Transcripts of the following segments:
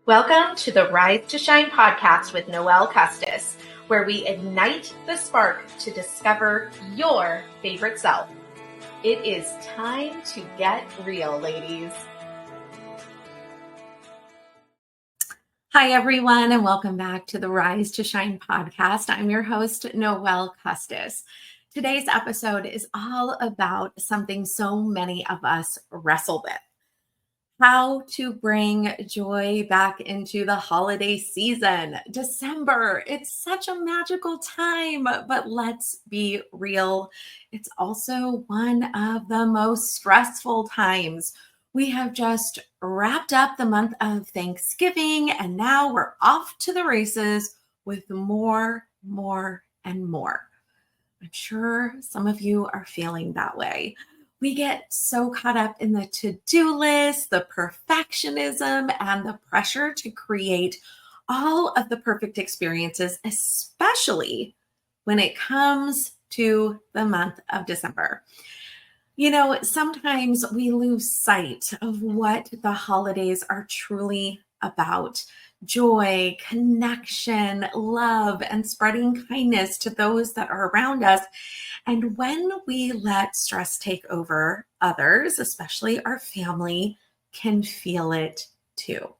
Welcome to the Rise to Shine podcast with Noelle Custis, where we ignite the spark to discover your favorite self. It is time to get real, ladies. Hi, everyone, and welcome back to the Rise to Shine podcast. I'm your host, Noelle Custis. Today's episode is all about something so many of us wrestle with. How to bring joy back into the holiday season. December, it's such a magical time, but let's be real. It's also one of the most stressful times. We have just wrapped up the month of Thanksgiving, and now we're off to the races with more, and more. I'm sure some of you are feeling that way. We get so caught up in the to-do list, the perfectionism, and the pressure to create all of the perfect experiences, especially when it comes to the month of December. You know, sometimes we lose sight of what the holidays are truly about. Joy, connection, love, and spreading kindness to those that are around us. And when we let stress take over, others, especially our family, can feel it too.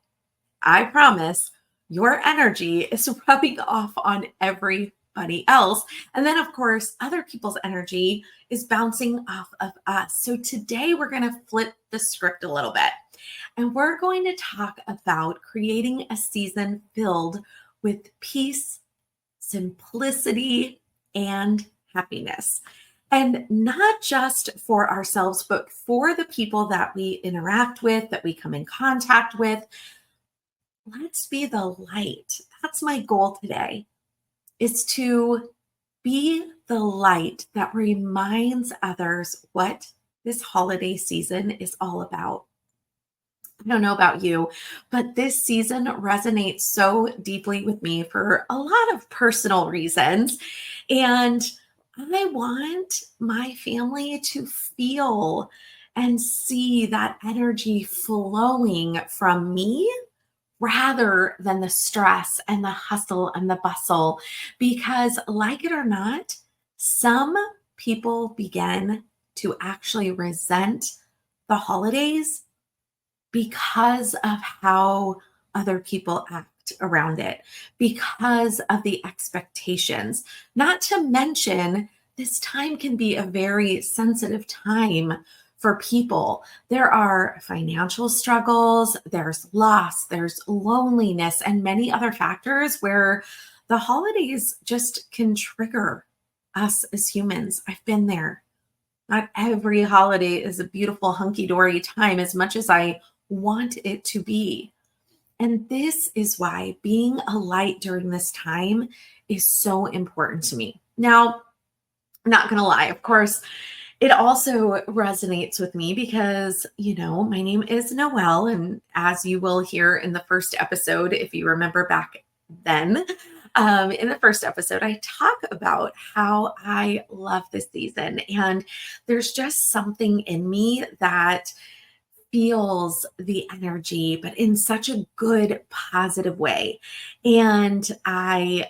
I promise your energy is rubbing off on everybody else. And then, of course, other people's energy is bouncing off of us. So today we're going to flip the script a little bit. And we're going to talk about creating a season filled with peace, simplicity, and happiness. And not just for ourselves, but for the people that we interact with, that we come in contact with. Let's be the light. That's my goal today, is to be the light that reminds others what this holiday season is all about. I don't know about you, but this season resonates so deeply with me for a lot of personal reasons. And I want my family to feel and see that energy flowing from me rather than the stress and the hustle and the bustle. Because, like it or not, some people begin to actually resent the holidays because of how other people act around it, because of the expectations. Not to mention, this time can be a very sensitive time for people. There are financial struggles, there's loss, there's loneliness, and many other factors where the holidays just can trigger us as humans. I've been there. Not every holiday is a beautiful, hunky-dory time as much as I want it to be. And this is why being a light during this time is so important to me. Now, I'm not going to lie, of course, it also resonates with me because, you know, my name is Noelle. And as you will hear in the first episode, if you remember back then, in the first episode, I talk about how I love this season. And there's just something in me that feels the energy, but in such a good, positive way. And I,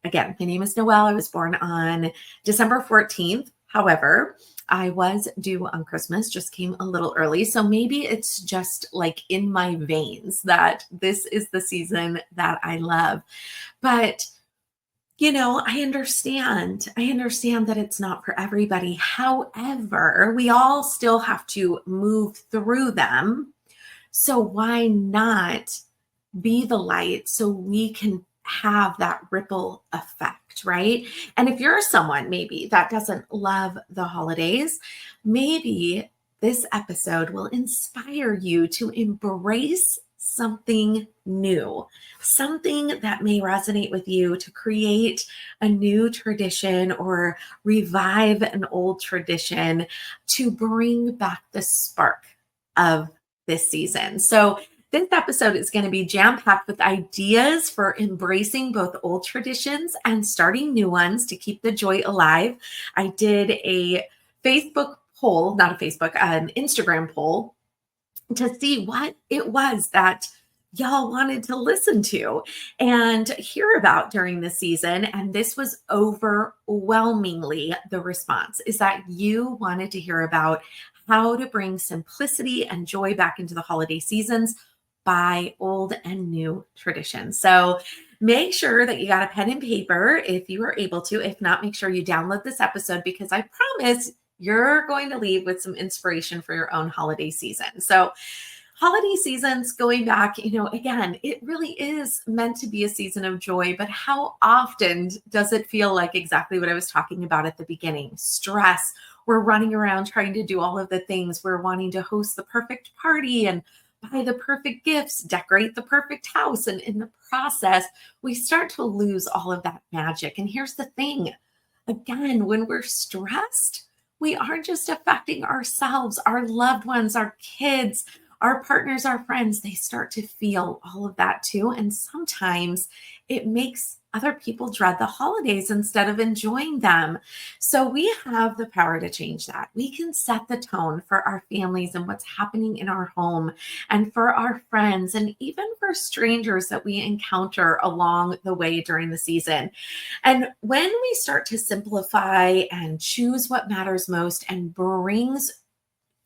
again, my name is Noelle. I was born on December 14th. However, I was due on Christmas, just came a little early. So maybe it's just like in my veins that this is the season that I love. But I understand that it's not for everybody. However, we all still have to move through them. So why not be the light so we can have that ripple effect, right? And if you're someone maybe that doesn't love the holidays, maybe this episode will inspire you to embrace something new, something that may resonate with you, to create a new tradition or revive an old tradition to bring back the spark of this season. So this episode is going to be jam-packed with ideas for embracing both old traditions and starting new ones to keep the joy alive. I did a Facebook poll, an Instagram poll, to see what it was that y'all wanted to listen to and hear about during the season. And this was overwhelmingly the response, is that you wanted to hear about how to bring simplicity and joy back into the holiday seasons by old and new traditions. So make sure that you got a pen and paper if you are able to. If not, make sure you download this episode, because I promise you're going to leave with some inspiration for your own holiday season. So holiday seasons, going back, again, it really is meant to be a season of joy, but how often does it feel like exactly what I was talking about at the beginning? Stress. We're running around trying to do all of the things. We're wanting to host the perfect party and buy the perfect gifts, decorate the perfect house. And in the process, we start to lose all of that magic. And here's the thing. Again, when we're stressed, we aren't just affecting ourselves, our loved ones, our kids, our partners, our friends. They start to feel all of that too. And sometimes it makes other people dread the holidays instead of enjoying them. So we have the power to change that. We can set the tone for our families and what's happening in our home, and for our friends, and even for strangers that we encounter along the way during the season. And when we start to simplify and choose what matters most and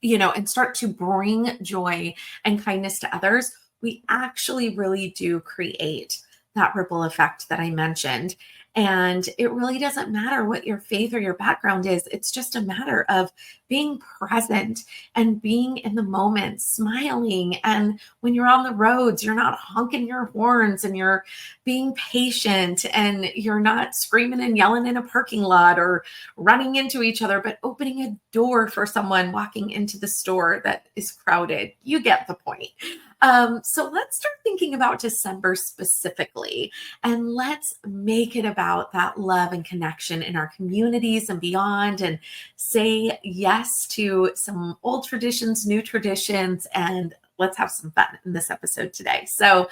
and start to bring joy and kindness to others, we actually really do create that ripple effect that I mentioned. And it really doesn't matter what your faith or your background is. It's just a matter of being present and being in the moment, smiling. And when you're on the roads, you're not honking your horns, and you're being patient, and you're not screaming and yelling in a parking lot or running into each other, but opening a door for someone walking into the store that is crowded. You get the point. So let's start thinking about December specifically, and let's make it about that love and connection in our communities and beyond, and say yes to some old traditions, new traditions, and let's have some fun in this episode today. So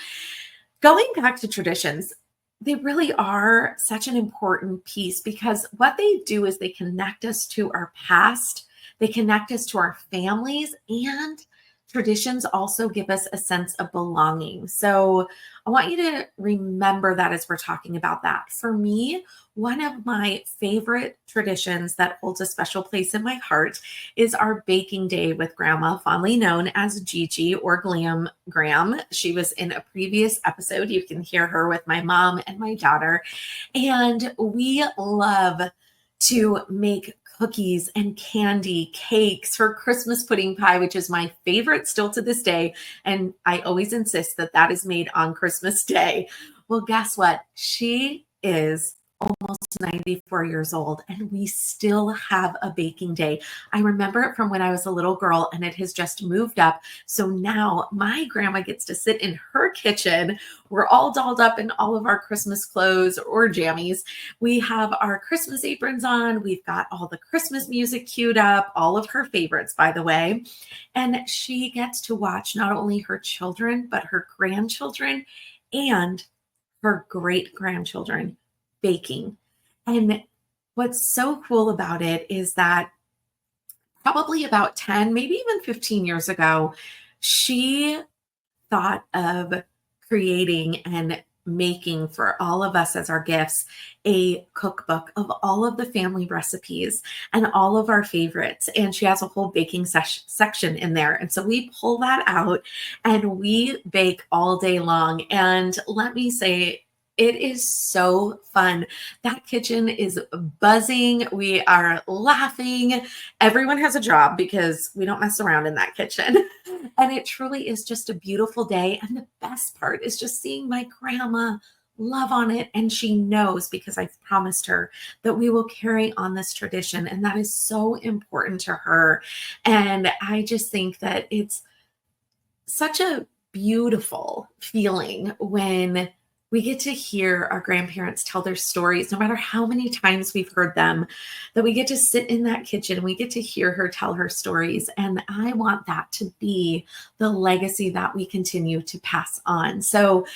going back to traditions, they really are such an important piece, because what they do is they connect us to our past, they connect us to our families, and traditions also give us a sense of belonging. So I want you to remember that as we're talking about that. For me, one of my favorite traditions that holds a special place in my heart is our baking day with Grandma, fondly known as Gigi or Glam Graham. She was in a previous episode. You can hear her with my mom and my daughter. And we love to make cookies and candy, cakes, her Christmas pudding pie, which is my favorite still to this day. And I always insist that that is made on Christmas Day. Well, guess what? She is almost 94 years old, and we still have a baking day. I remember it from when I was a little girl, and it has just moved up. So now my grandma gets to sit in her kitchen. We're all dolled up in all of our Christmas clothes or jammies. We have our Christmas aprons on. We've got all the Christmas music queued up, all of her favorites, by the way. And she gets to watch not only her children, but her grandchildren and her great grandchildren baking. And what's so cool about it is that probably about 10, maybe even 15 years ago, she thought of creating and making for all of us as our gifts a cookbook of all of the family recipes and all of our favorites. And she has a whole baking section in there. And so we pull that out and we bake all day long. And let me say, it is so fun. That kitchen is buzzing. We are laughing. Everyone has a job because we don't mess around in that kitchen. And it truly is just a beautiful day. And the best part is just seeing my grandma love on it. And she knows, because I've promised her, that we will carry on this tradition. And that is so important to her. And I just think that it's such a beautiful feeling when we get to hear our grandparents tell their stories, no matter how many times we've heard them, that we get to sit in that kitchen and we get to hear her tell her stories. And I want that to be the legacy that we continue to pass on. So,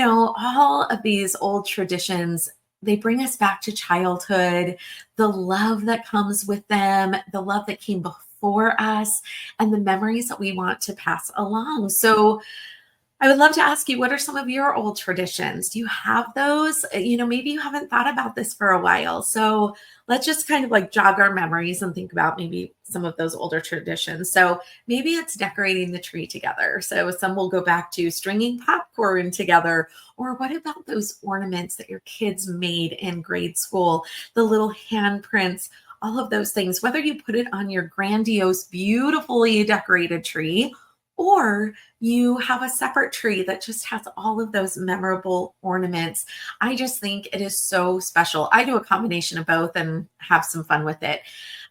all of these old traditions, they bring us back to childhood, the love that comes with them, the love that came before us, and the memories that we want to pass along. So I would love to ask you, what are some of your old traditions? Do you have those? Maybe you haven't thought about this for a while. So let's just kind of like jog our memories and think about maybe some of those older traditions. So maybe it's decorating the tree together. So some will go back to stringing popcorn together. Or what about those ornaments that your kids made in grade school? The little handprints, all of those things, whether you put it on your grandiose, beautifully decorated tree, or you have a separate tree that just has all of those memorable ornaments. I just think it is so special. I do a combination of both and have some fun with it.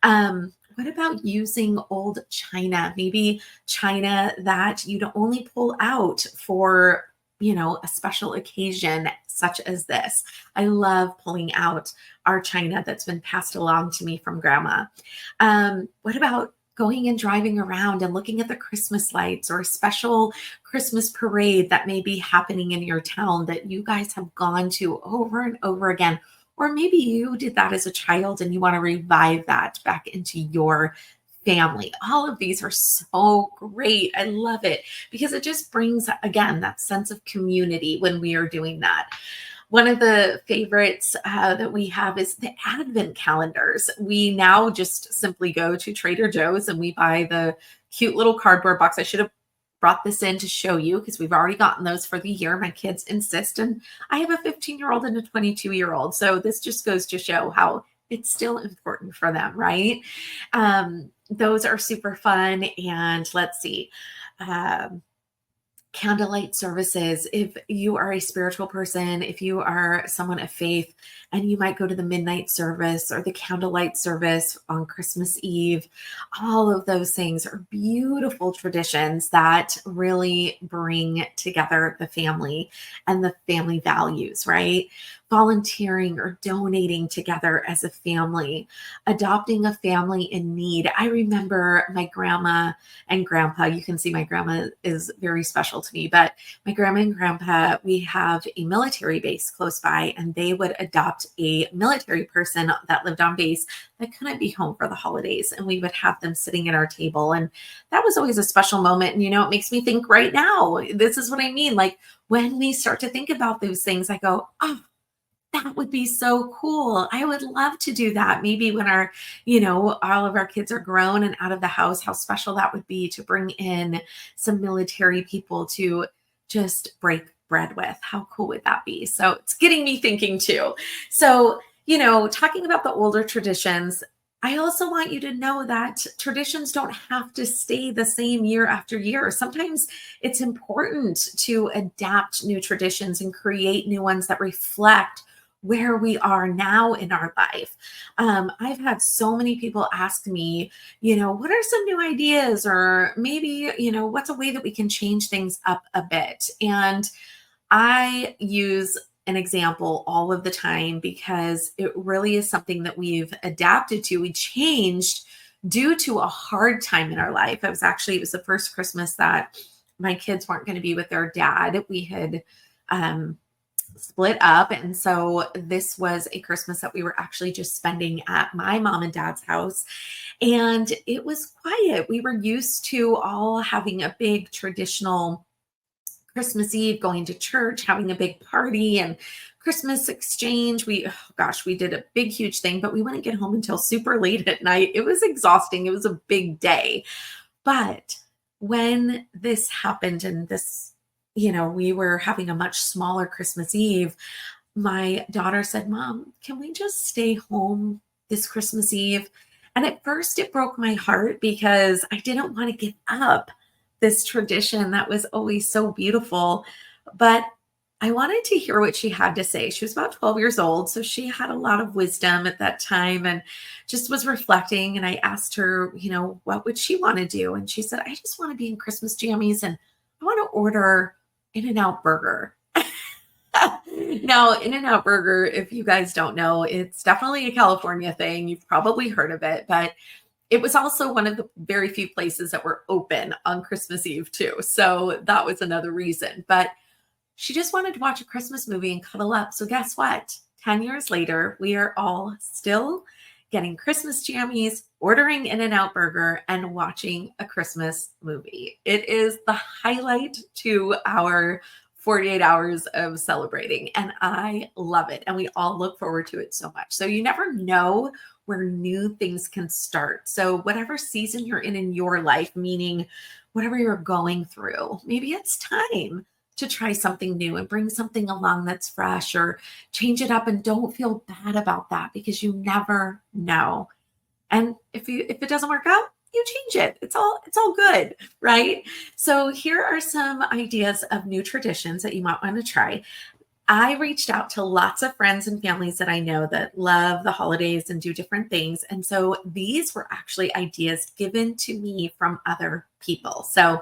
What about using old china? Maybe china that you'd only pull out for, a special occasion such as this. I love pulling out our china that's been passed along to me from grandma. What about going and driving around and looking at the Christmas lights or a special Christmas parade that may be happening in your town that you guys have gone to over and over again? Or maybe you did that as a child and you want to revive that back into your family. All of these are so great. I love it because it just brings, again, that sense of community when we are doing that. One of the favorites that we have is the advent calendars. We now just simply go to Trader Joe's and we buy the cute little cardboard box. I should have brought this in to show you because we've already gotten those for the year. My kids insist, and I have a 15-year-old and a 22-year-old. So this just goes to show how it's still important for them, right? Those are super fun. And let's see. Candlelight services. If you are a spiritual person, if you are someone of faith, and you might go to the midnight service or the candlelight service on Christmas Eve, all of those things are beautiful traditions that really bring together the family and the family values, right? Volunteering or donating together as a family, adopting a family in need. I remember my grandma and grandpa. You can see my grandma is very special to me, but my grandma and grandpa, we have a military base close by, and they would adopt a military person that lived on base that couldn't be home for the holidays. And we would have them sitting at our table. And that was always a special moment. And, it makes me think right now, this is what I mean. Like when we start to think about those things, I go, oh, that would be so cool. I would love to do that. Maybe when all of our kids are grown and out of the house, how special that would be to bring in some military people to just break bread with. How cool would that be? So it's getting me thinking too. So, talking about the older traditions, I also want you to know that traditions don't have to stay the same year after year. Sometimes it's important to adapt new traditions and create new ones that reflect where we are now in our life. I've had so many people ask me, what are some new ideas, or maybe, what's a way that we can change things up a bit? And I use an example all of the time because it really is something that we've adapted to. We changed due to a hard time in our life. It was the first Christmas that my kids weren't going to be with their dad. We had split up. And so this was a Christmas that we were actually just spending at my mom and dad's house. And it was quiet. We were used to all having a big traditional Christmas Eve, going to church, having a big party and Christmas exchange. We did a big, huge thing, but we wouldn't get home until super late at night. It was exhausting. It was a big day. But when this happened and we were having a much smaller Christmas Eve, my daughter said, "Mom, can we just stay home this Christmas Eve?" And at first it broke my heart because I didn't want to give up this tradition that was always so beautiful. But I wanted to hear what she had to say. She was about 12 years old, so she had a lot of wisdom at that time and just was reflecting. And I asked her, what would she want to do? And she said, "I just want to be in Christmas jammies and I want to order In-N-Out Burger." Now, In-N-Out Burger, if you guys don't know, it's definitely a California thing. You've probably heard of it, but it was also one of the very few places that were open on Christmas Eve too. So that was another reason. But she just wanted to watch a Christmas movie and cuddle up. So guess what? 10 years later, we are all still getting Christmas jammies, ordering In-N-Out Burger, and watching a Christmas movie. It is the highlight to our 48 hours of celebrating, and I love it. And we all look forward to it so much. So you never know where new things can start. So whatever season you're in your life, meaning whatever you're going through, maybe it's time to try something new and bring something along that's fresh, or change it up, and don't feel bad about that, because you never know. And if it doesn't work out, you change it. It's all good, right? So here are some ideas of new traditions that you might want to try. I reached out to lots of friends and families that I know that love the holidays and do different things. And so these were actually ideas given to me from other people. So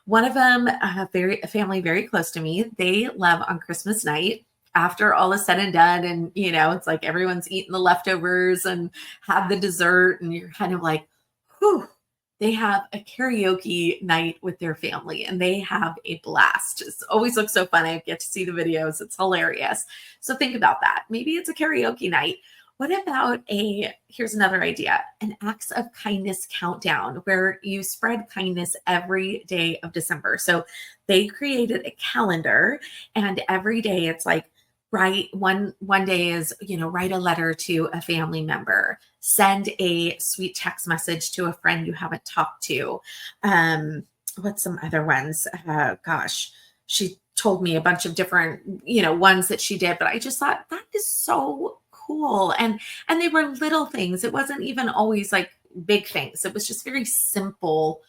one of them, a family very close to me, they love on Christmas night, after all is said and done, and it's like everyone's eating the leftovers and have the dessert, and you're kind of like, whew. They have a karaoke night with their family, and they have a blast. It always looks so fun. I get to see the videos. It's hilarious. So think about that. Maybe it's a karaoke night. What about here's another idea, an acts of kindness countdown, where you spread kindness every day of December. So they created a calendar, and every day it's like, one day is, write a letter to a family member, send a sweet text message to a friend you haven't talked to. What's some other ones? Gosh, she told me a bunch of different, ones that she did, but I just thought that is so cool. And they were little things. It wasn't even always like big things. It was just very simple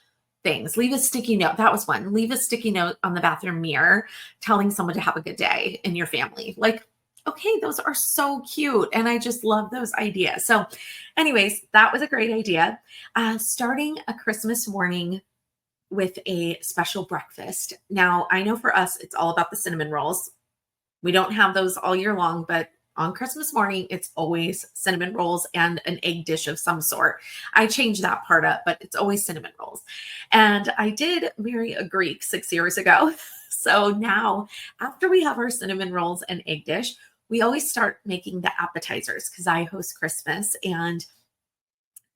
things. Leave a sticky note. That was one. Leave a sticky note on the bathroom mirror telling someone to have a good day in your family. Like, okay, those are so cute. And I just love those ideas. So anyways, that was a great idea. Starting a Christmas morning with a special breakfast. Now, I know for us, it's all about the cinnamon rolls. We don't have those all year long, but on Christmas morning, it's always cinnamon rolls and an egg dish of some sort. I changed that part up, but it's always cinnamon rolls. And I did marry a Greek 6 years ago. So now, after we have our cinnamon rolls and egg dish, we always start making the appetizers, because I host Christmas and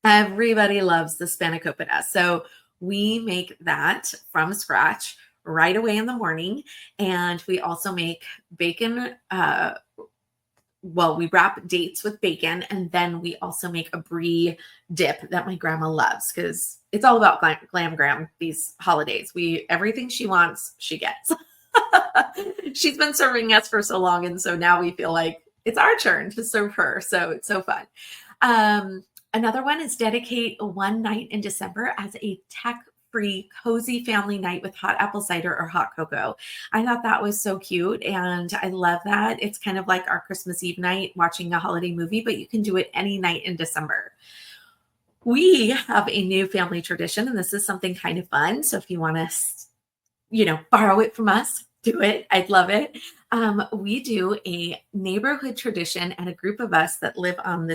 everybody loves the spanakopita. So we make that from scratch right away in the morning. And we also make bacon, we wrap dates with bacon, and then we also make a brie dip that my grandma loves, because it's all about glam gram these holidays. Everything she wants, she gets. She's been serving us for so long, and so now we feel like it's our turn to serve her. So it's so fun. Another one is dedicate one night in December as a tech-free, cozy family night with hot apple cider or hot cocoa. I thought that was so cute, and I love that. It's kind of like our Christmas Eve night watching a holiday movie, but you can do it any night in December. We have a new family tradition, and this is something kind of fun. So if you want to, borrow it from us, do it. I'd love it. We do a neighborhood tradition, and a group of us that live on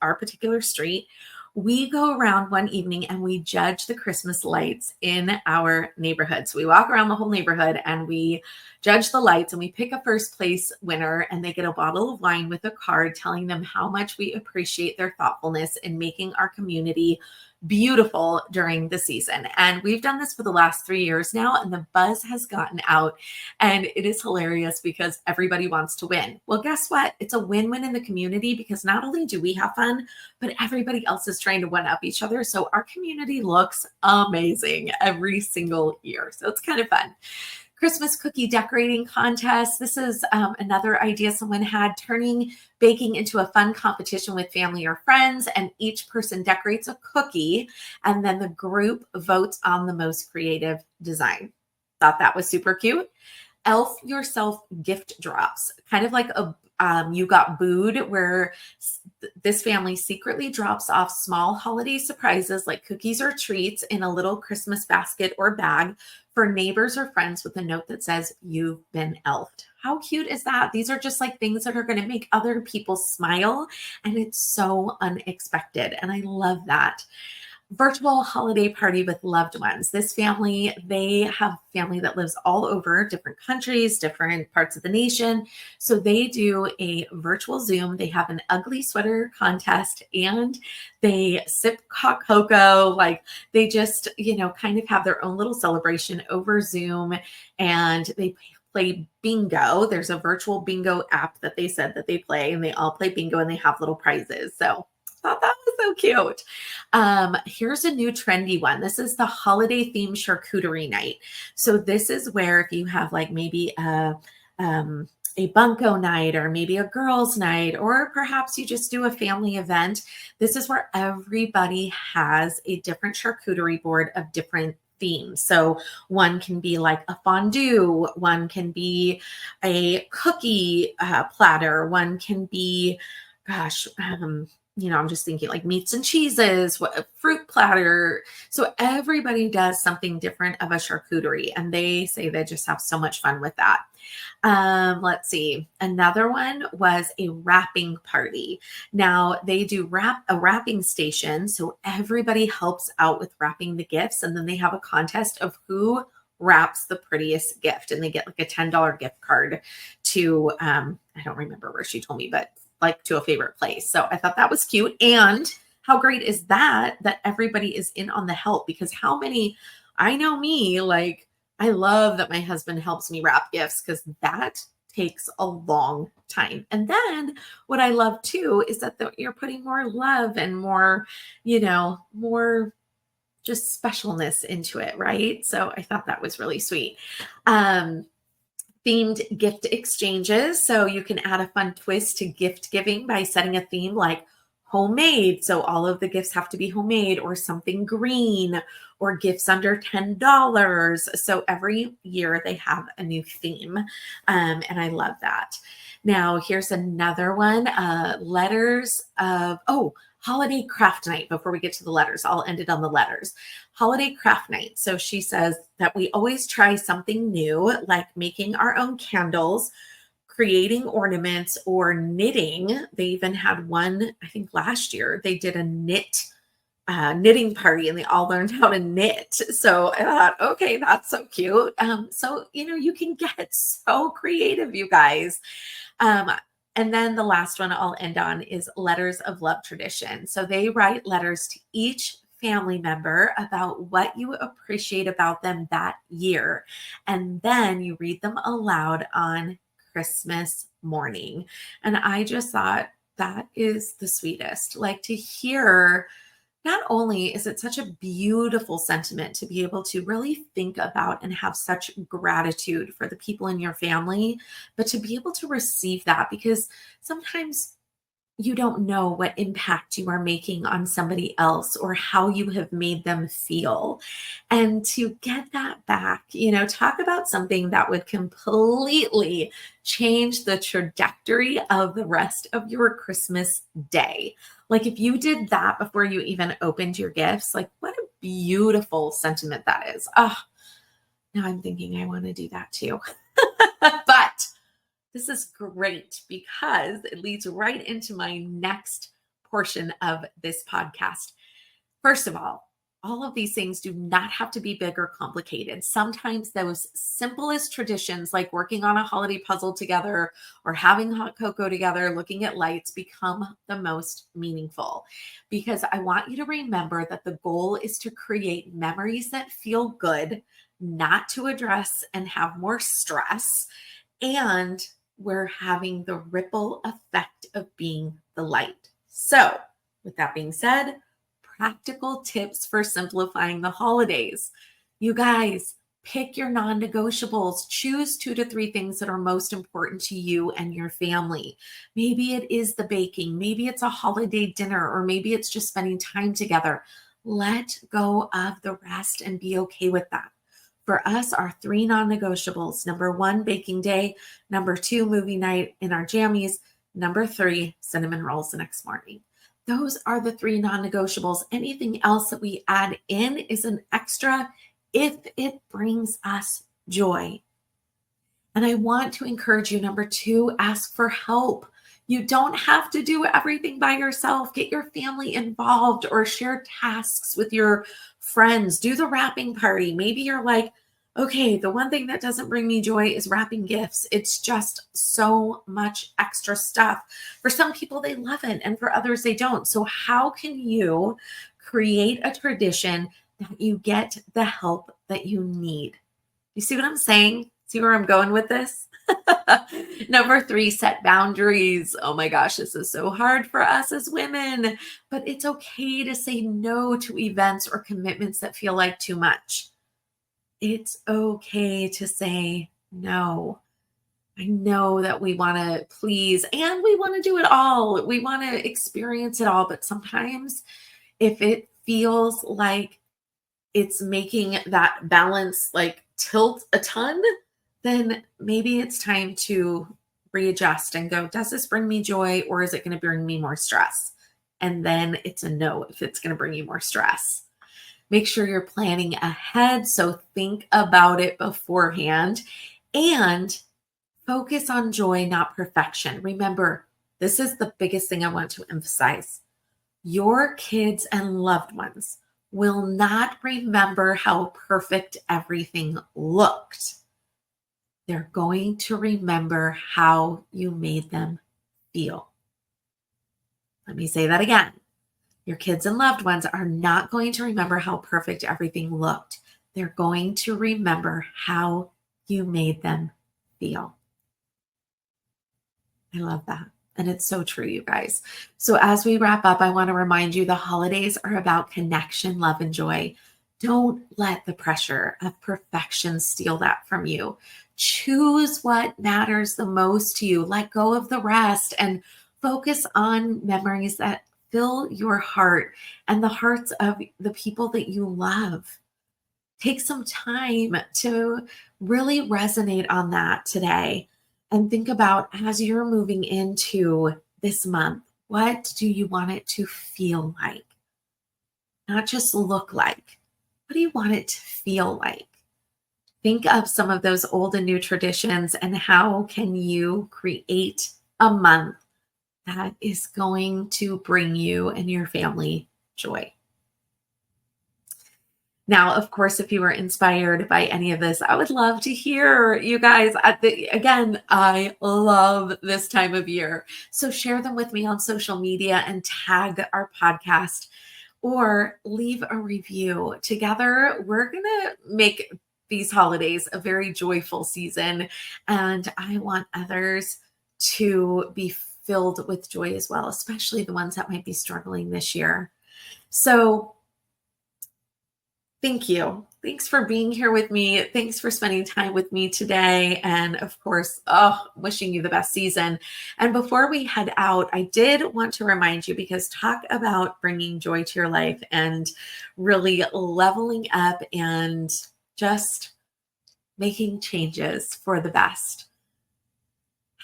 our particular street. We go around one evening and we judge the Christmas lights in our neighborhood. So we walk around the whole neighborhood and we judge the lights, and we pick a first place winner, and they get a bottle of wine with a card telling them how much we appreciate their thoughtfulness in making our community beautiful during the season. And we've done this for the last 3 years now, and the buzz has gotten out, and it is hilarious because everybody wants to win. Well, guess what? It's a win-win in the community, because not only do we have fun, but everybody else is trying to one up each other. So our community looks amazing every single year. So it's kind of fun. Christmas cookie decorating contest. This is another idea someone had, turning baking into a fun competition with family or friends, and each person decorates a cookie, and then the group votes on the most creative design. Thought that was super cute. Elf yourself gift drops, kind of like You Got Booed, where this family secretly drops off small holiday surprises like cookies or treats in a little Christmas basket or bag for neighbors or friends, with a note that says, "You've been elfed." How cute is that? These are just like things that are going to make other people smile, and it's so unexpected. And I love that. virtual holiday party with loved ones. This family, they have family that lives all over different countries, different parts of the nation. So they do a virtual Zoom. They have an ugly sweater contest and they sip hot cocoa. Like they just, kind of have their own little celebration over Zoom and they play bingo. There's a virtual bingo app that they said that they play and they all play bingo and they have little prizes. So I thought that was so cute. Here's a new trendy one. This is the holiday themed charcuterie night. So this is where if you have like maybe a bunko night or maybe a girls night, or perhaps you just do a family event. This is where everybody has a different charcuterie board of different themes. So one can be like a fondue, one can be a cookie platter, one can be, I'm just thinking like meats and cheeses, what a fruit platter. So everybody does something different of a charcuterie, and they say they just have so much fun with that. Let's see. Another one was a wrapping party. Now they do a wrapping station. So everybody helps out with wrapping the gifts. And then they have a contest of who wraps the prettiest gift. And they get like a $10 gift card to, I don't remember where she told me, but like to a favorite place. So I thought that was cute. And how great is that everybody is in on the help, because I know me, like, I love that my husband helps me wrap gifts because that takes a long time. And then what I love too is that you're putting more love and more, more just specialness into it, right? So I thought that was really sweet. Themed gift exchanges. So you can add a fun twist to gift giving by setting a theme like homemade. So all of the gifts have to be homemade, or something green, or gifts under $10. So every year they have a new theme. And I love that. Now here's another one, holiday craft night. Before we get to the letters, I'll end it on the letters. Holiday craft night. So she says that we always try something new, like making our own candles, creating ornaments, or knitting. They even had one, I think last year, they did a knitting party and they all learned how to knit. So I thought, okay, that's so cute. So, you can get so creative, you guys. And then the last one I'll end on is letters of love tradition. So they write letters to each family member about what you appreciate about them that year. And then you read them aloud on Christmas morning. And I just thought that is the sweetest. Like, to hear, not only is it such a beautiful sentiment to be able to really think about and have such gratitude for the people in your family, but to be able to receive that, because sometimes you don't know what impact you are making on somebody else or how you have made them feel. And to get that back, talk about something that would completely change the trajectory of the rest of your Christmas day. Like, if you did that before you even opened your gifts, like, what a beautiful sentiment that is. Oh, now I'm thinking I want to do that too. But this is great because it leads right into my next portion of this podcast. First of all of these things do not have to be big or complicated. Sometimes those simplest traditions, like working on a holiday puzzle together or having hot cocoa together, looking at lights, become the most meaningful. Because I want you to remember that the goal is to create memories that feel good, not to address and have more stress. And we're having the ripple effect of being the light. So, with that being said, practical tips for simplifying the holidays. You guys, pick your non-negotiables. Choose 2 to 3 things that are most important to you and your family. Maybe it is the baking, maybe it's a holiday dinner, or maybe it's just spending time together. Let go of the rest and be okay with that. For us, our 3 non-negotiables: number 1, baking day; number 2, movie night in our jammies; number 3, cinnamon rolls the next morning. Those are the 3 non-negotiables. Anything else that we add in is an extra if it brings us joy. And I want to encourage you, number 2, ask for help. You don't have to do everything by yourself. Get your family involved or share tasks with your friends. Do the wrapping party. Maybe you're like, okay, the one thing that doesn't bring me joy is wrapping gifts. It's just so much extra stuff. For some people, they love it, and for others, they don't. So, how can you create a tradition that you get the help that you need? You see what I'm saying? See where I'm going with this? Number 3, set boundaries. Oh my gosh, this is so hard for us as women, but it's okay to say no to events or commitments that feel like too much. It's okay to say no. I know that we want to please and we want to do it all. We want to experience it all, but sometimes if it feels like it's making that balance like tilt a ton, then maybe it's time to readjust and go, does this bring me joy or is it going to bring me more stress? And then it's a no if it's going to bring you more stress. Make sure you're planning ahead. So think about it beforehand and focus on joy, not perfection. Remember, this is the biggest thing I want to emphasize. Your kids and loved ones will not remember how perfect everything looked. They're going to remember how you made them feel. Let me say that again. Your kids and loved ones are not going to remember how perfect everything looked. They're going to remember how you made them feel. I love that. And it's so true, you guys. So as we wrap up, I want to remind you the holidays are about connection, love, and joy. Don't let the pressure of perfection steal that from you. Choose what matters the most to you. Let go of the rest and focus on memories that fill your heart and the hearts of the people that you love. Take some time to really resonate on that today and think about as you're moving into this month, what do you want it to feel like? Not just look like. What do you want it to feel like? Think of some of those old and new traditions and how can you create a month that is going to bring you and your family joy. Now, of course, if you were inspired by any of this, I would love to hear you guys. Again, I love this time of year. So share them with me on social media and tag our podcast or leave a review. Together, we're going to make these holidays a very joyful season. And I want others to be filled with joy as well, especially the ones that might be struggling this year. So thank you. Thanks for being here with me. Thanks for spending time with me today. And of course, wishing you the best season. And before we head out, I did want to remind you because talk about bringing joy to your life and really leveling up and just making changes for the best.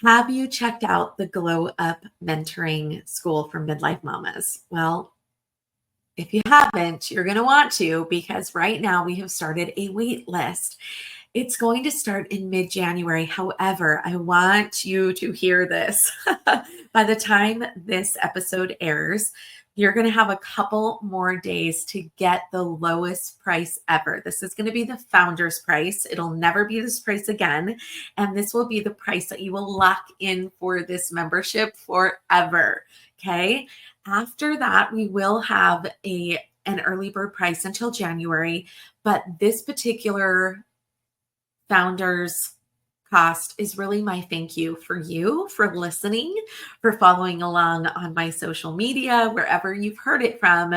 Have you checked out the Glow Up Mentoring School for Midlife Mamas? Well, if you haven't, you're going to want to because right now we have started a wait list. It's going to start in mid-January. However, I want you to hear this. By the time this episode airs, you're going to have a couple more days to get the lowest price ever. This is going to be the founder's price. It'll never be this price again. And this will be the price that you will lock in for this membership forever. Okay. After that, we will have an early bird price until January, but this particular founder's cost is really my thank you for listening, for following along on my social media, wherever you've heard it from.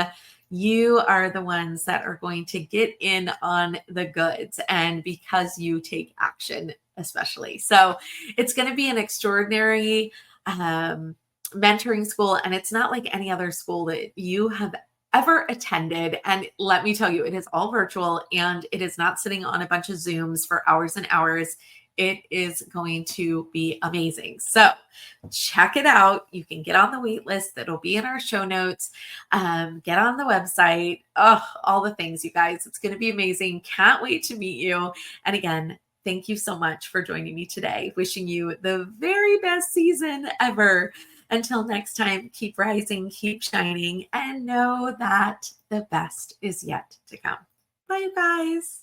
You are the ones that are going to get in on the goods and because you take action, especially. So it's going to be an extraordinary mentoring school, and it's not like any other school that you have ever attended. And let me tell you, it is all virtual and it is not sitting on a bunch of Zooms for hours and hours. It is going to be amazing. So check it out. You can get on the wait list that'll be in our show notes. Get on the website. All the things, you guys. It's going to be amazing. Can't wait to meet you. And again, thank you so much for joining me today. Wishing you the very best season ever. Until next time, keep rising, keep shining, and know that the best is yet to come. Bye, you guys.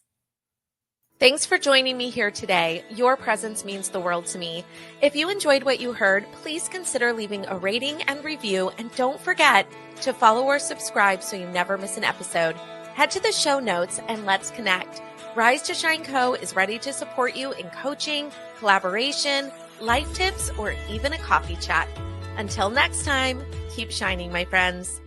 Thanks for joining me here today. Your presence means the world to me. If you enjoyed what you heard, please consider leaving a rating and review, and don't forget to follow or subscribe so you never miss an episode. Head to the show notes and let's connect. Rise to Shine Co. is ready to support you in coaching, collaboration, life tips, or even a coffee chat. Until next time, keep shining, my friends.